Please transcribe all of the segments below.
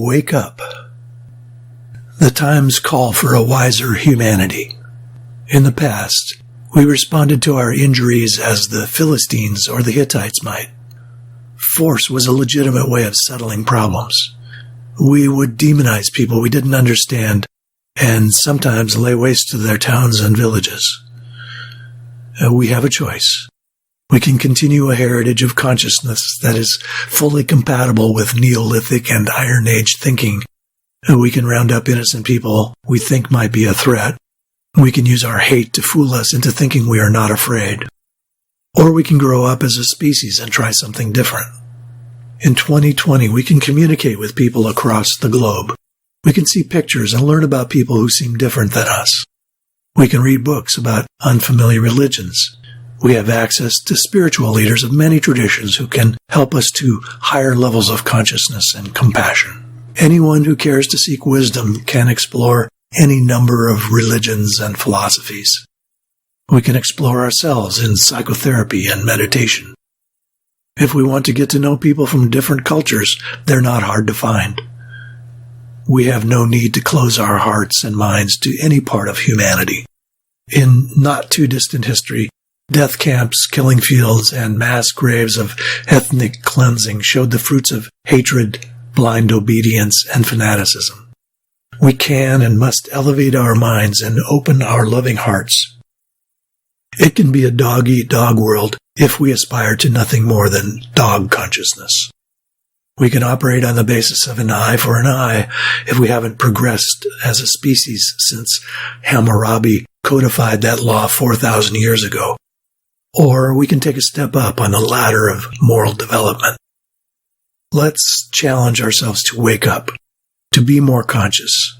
wake up. The times call for a wiser humanity. In the past, we responded to our injuries as the Philistines or the Hittites might. Force was a legitimate way of settling problems. We would demonize people we didn't understand and sometimes lay waste to their towns and villages. We have a choice. We can continue a heritage of consciousness that is fully compatible with Neolithic and Iron Age thinking. We can round up innocent people we think might be a threat. We can use our hate to fool us into thinking we are not afraid. Or we can grow up as a species and try something different. In 2020, we can communicate with people across the globe. We can see pictures and learn about people who seem different than us. We can read books about unfamiliar religions. We have access to spiritual leaders of many traditions who can help us to higher levels of consciousness and compassion. Anyone who cares to seek wisdom can explore any number of religions and philosophies. We can explore ourselves in psychotherapy and meditation. If we want to get to know people from different cultures, they're not hard to find. We have no need to close our hearts and minds to any part of humanity. In not too distant history, death camps, killing fields, and mass graves of ethnic cleansing showed the fruits of hatred, blind obedience, and fanaticism. We can and must elevate our minds and open our loving hearts. It can be a dog-eat-dog world if we aspire to nothing more than dog consciousness. We can operate on the basis of an eye for an eye if we haven't progressed as a species since Hammurabi codified that law 4,000 years ago. Or we can take a step up on the ladder of moral development. Let's challenge ourselves to wake up, to be more conscious.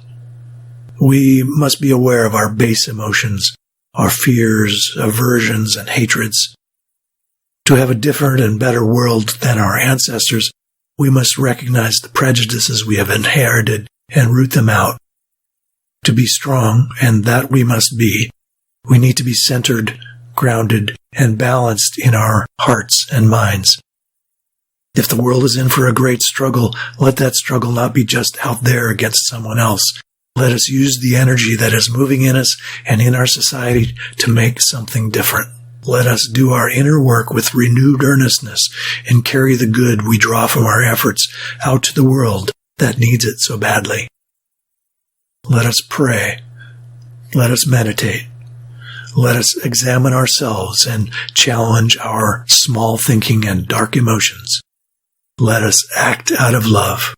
We must be aware of our base emotions, our fears, aversions, and hatreds. To have a different and better world than our ancestors, we must recognize the prejudices we have inherited and root them out. To be strong, and that we must be, we need to be centered, grounded, and balanced in our hearts and minds. If the world is in for a great struggle, let that struggle not be just out there against someone else. Let us use the energy that is moving in us and in our society to make something different. Let us do our inner work with renewed earnestness and carry the good we draw from our efforts out to the world that needs it so badly. Let us pray. Let us meditate. Let us examine ourselves and challenge our small thinking and dark emotions. Let us act out of love.